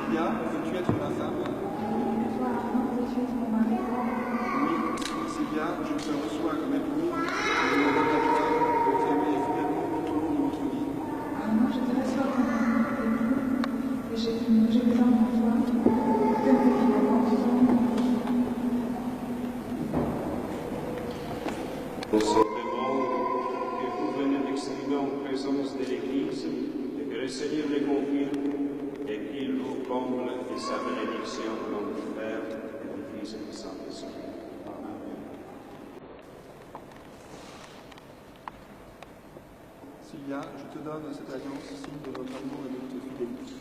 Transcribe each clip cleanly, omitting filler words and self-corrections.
Sylvia, veux-tu être ma femme? Oui, Sylvia, je te reçois comme épouse, je me regarde pour t'aimer fidèlement tout au long de notre vie. Moi, je te reçois comme épouse et j'ai besoin de toi, comme finalement tu Nous simplement que vous venez d'exprimer en présence de l'Église et que le Seigneur les confirme et qu'il vous comble de sa bénédiction au nom du Père et du Fils et du Saint-Esprit. Amen. Sylvia, je te donne cette alliance, signe de notre amour et de notre fidélité.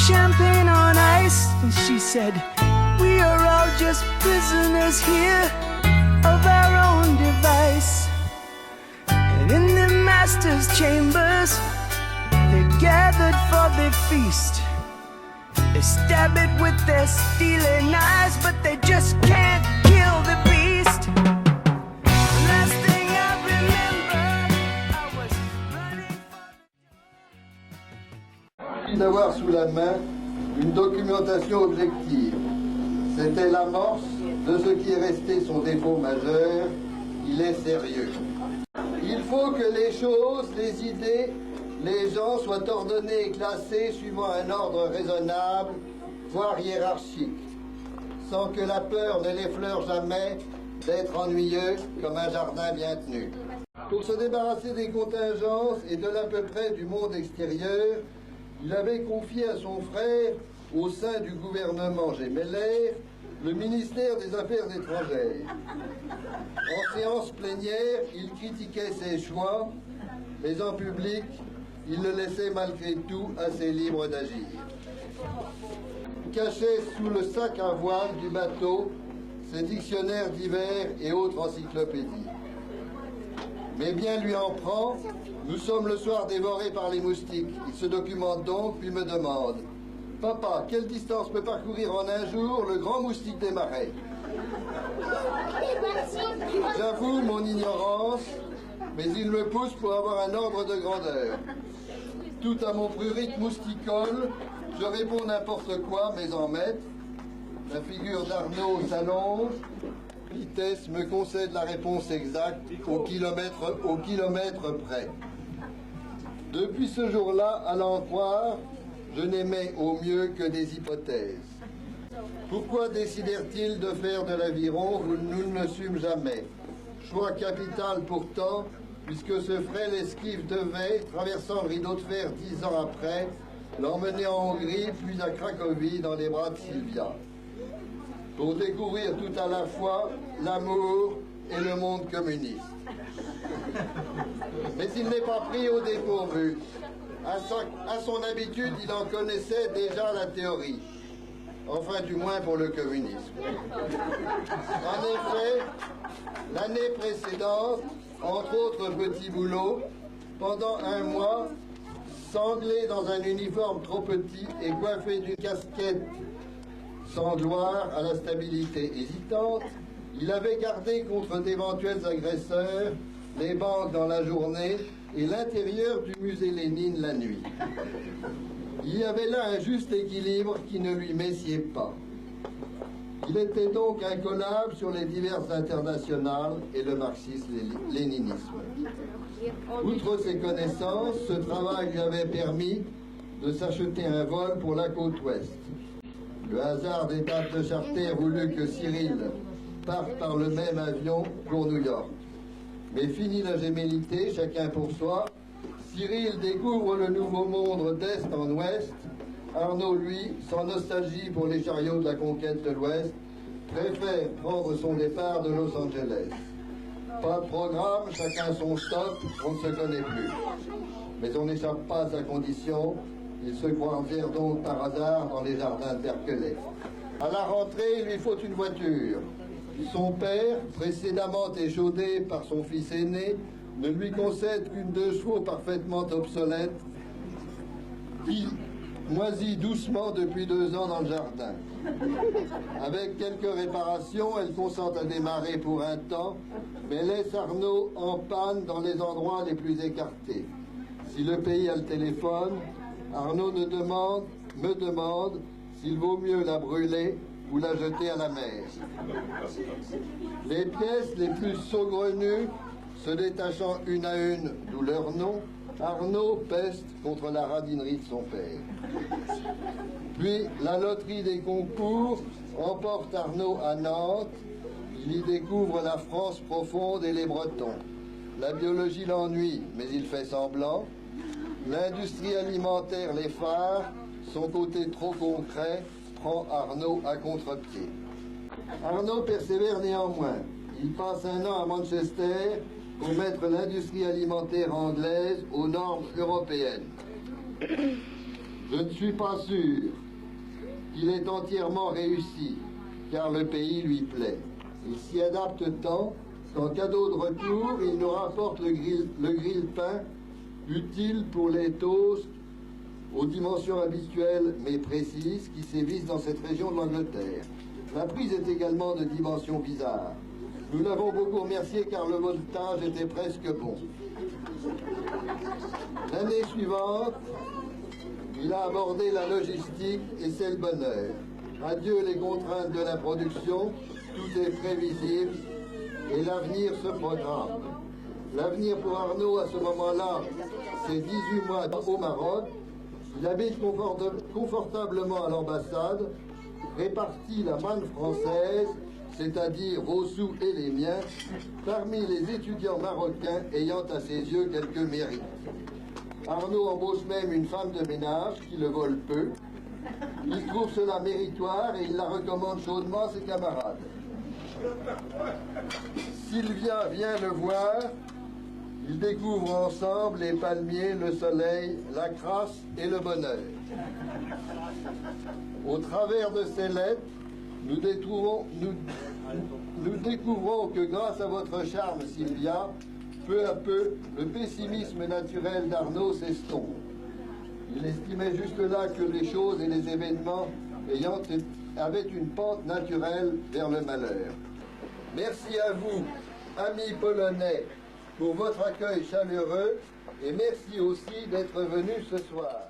Champagne on ice, and she said, we are all just prisoners here of our own device. And in the master's chambers, they gathered for the feast. They stab it with their stealing eyes, but they just can't kill the beast. The last thing I remember, I was running for... D'avoir sous la main une documentation objective. C'était l'amorce de ce qui est resté son défaut majeur. Il est sérieux. Il faut que les choses, les idées, les gens soient ordonnés et classés suivant un ordre raisonnable, voire hiérarchique, sans que la peur ne l'effleure jamais d'être ennuyeux comme un jardin bien tenu. Pour se débarrasser des contingences et de l'à peu près du monde extérieur, il avait confié à son frère, au sein du gouvernement gémellaire, le ministère des Affaires étrangères. En séance plénière, il critiquait ses choix, mais en public, il le laissait malgré tout assez libre d'agir. Cachait sous le sac à voile du bateau ses dictionnaires divers et autres encyclopédies. Mais bien lui en prend, nous sommes le soir dévorés par les moustiques. Il se documente donc, puis me demande « Papa, quelle distance peut parcourir en un jour le grand moustique des marais ?» J'avoue mon ignorance, mais il me pousse pour avoir un ordre de grandeur. Tout à mon prurite mousticole, je réponds n'importe quoi, mais en maître. La figure d'Arnaud s'allonge. Vitesse me concède la réponse exacte au kilomètre près. Depuis ce jour-là, à l'en croire, je n'émets au mieux que des hypothèses. Pourquoi décidèrent-ils de faire de l'aviron? Nous ne le sûmes jamais. Choix capital pourtant, puisque ce frêle esquive devait, traversant le rideau de fer 10 ans après, l'emmener en Hongrie, puis à Cracovie, dans les bras de Sylvia, pour découvrir tout à la fois l'amour et le monde communiste. Mais il n'est pas pris au dépourvu. À son habitude, il en connaissait déjà la théorie. Enfin, du moins pour le communisme. En effet, l'année précédente, entre autres petits boulots, pendant un mois, sanglé dans un uniforme trop petit et coiffé d'une casquette sans gloire à la stabilité hésitante, il avait gardé contre d'éventuels agresseurs les banques dans la journée et l'intérieur du musée Lénine la nuit. Il y avait là un juste équilibre qui ne lui messiait pas. Il était donc incollable sur les diverses internationales et le marxisme-léninisme. Outre ses connaissances, ce travail lui avait permis de s'acheter un vol pour la côte ouest. Le hasard des dates de charter voulut que Cyril parte par le même avion pour New York. Mais fini la gémellité, chacun pour soi, Cyril découvre le nouveau monde d'est en ouest. Arnaud, lui, sans nostalgie pour les chariots de la conquête de l'ouest, préfère prendre son départ de Los Angeles. Pas de programme, chacun son stop, on ne se connaît plus. Mais on n'échappe pas à sa condition. Ils se croisèrent donc par hasard dans les jardins de Berkeley. À la rentrée, il lui faut une voiture. Son père, précédemment échaudé par son fils aîné, ne lui concède qu'une 2 chevaux parfaitement obsolète, qui moisit doucement depuis 2 ans dans le jardin. Avec quelques réparations, elle consent à démarrer pour un temps, mais laisse Arnaud en panne dans les endroits les plus écartés. Si le pays a le téléphone, Arnaud me demande s'il vaut mieux la brûler ou la jeter à la mer. Les pièces les plus saugrenues se détachant une à une, d'où leur nom, Arnaud peste contre la radinerie de son père. Puis la loterie des concours emporte Arnaud à Nantes. Il y découvre la France profonde et les Bretons. La biologie l'ennuie, mais il fait semblant. L'industrie alimentaire l'effare, son côté trop concret prend Arnaud à contre-pied. Arnaud persévère néanmoins. Il passe un an à Manchester pour mettre l'industrie alimentaire anglaise aux normes européennes. Je ne suis pas sûr qu'il ait entièrement réussi, car le pays lui plaît. Il s'y adapte tant qu'en cadeau de retour, il nous rapporte le grille-pain utile pour les toasts aux dimensions habituelles mais précises qui sévissent dans cette région de l'Angleterre. La prise est également de dimensions bizarres. Nous l'avons beaucoup remercié car le voltage était presque bon. L'année suivante, il a abordé la logistique et c'est le bonheur. Adieu les contraintes de la production, tout est prévisible et l'avenir se programme. L'avenir pour Arnaud à ce moment-là, c'est 18 mois au Maroc. Il habite confortablement à l'ambassade, répartit la manne française, c'est-à-dire vos sous et les miens, parmi les étudiants marocains ayant à ses yeux quelques mérites. Arnaud embauche même une femme de ménage qui le vole peu. Il trouve cela méritoire et il la recommande chaudement à ses camarades. Sylvia vient le voir. Ils découvrent ensemble les palmiers, le soleil, la crasse et le bonheur. Au travers de ces lettres, nous découvrons que grâce à votre charme, Sylvia, peu à peu, le pessimisme naturel d'Arnaud s'estompe. Il estimait juste là que les choses et les événements avaient une pente naturelle vers le malheur. Merci à vous, amis polonais, pour votre accueil chaleureux et merci aussi d'être venus ce soir.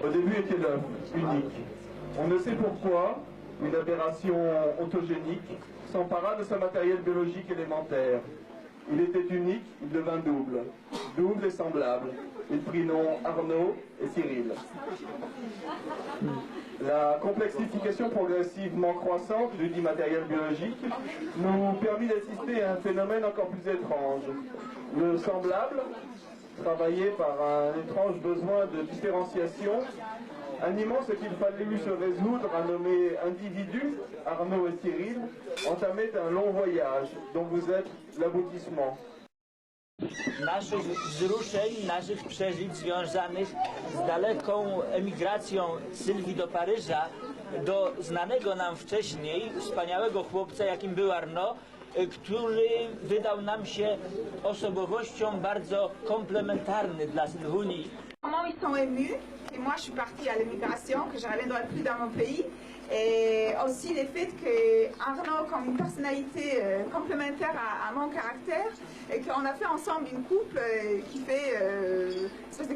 Au début était l'œuf, unique. On ne sait pourquoi, une aberration ontogénique s'empara de ce matériel biologique élémentaire. Il était unique, il devint double. Double et semblable. Il prit nom Arnaud et Cyril. La complexification progressivement croissante du dit matériel biologique nous permit d'assister à un phénomène encore plus étrange. Le semblable, travaillé par un étrange besoin de différenciation, animant ce qu'il fallut se résoudre à nommer individus, Arnaud et Cyril, entamaient un long voyage dont vous êtes l'aboutissement. Naszych wzruszeń, naszych przeżyć związanych z daleką emigracją Sylwii do Paryża, do znanego nam wcześniej wspaniałego chłopca, jakim był Arnaud, który wydał nam się osobowością bardzo komplementarny dla Sylwunii. Ils sont émus, et moi je suis partie à l'émigration, que je ne reviendrai plus dans mon pays. Et aussi le fait que Arnaud, comme une personnalité complémentaire à mon caractère, et qu'on a fait ensemble une couple qui fait une espèce de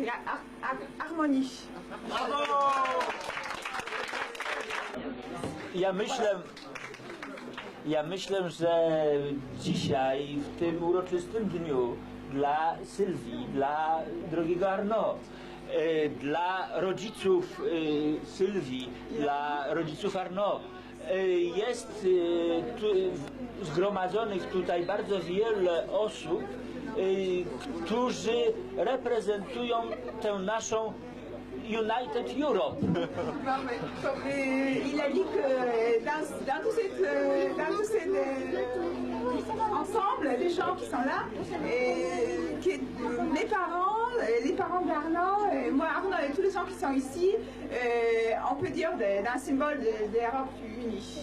harmonie. Ja myślę, że dzisiaj, w tym uroczystym dniu, dla Sylwii, dla drogiego Arnaud, dla rodziców Sylwii, dla rodziców Arnaud, jest zgromadzonych tutaj bardzo wiele osób, którzy reprezentują tę naszą United Europe. Il a dit que dans tout cet ensemble, les gens qui sont là, que mes parents, les parents d'Arnaud, moi Arnaud et tous les gens qui sont ici, on peut dire d'un symbole de l'Europe unie.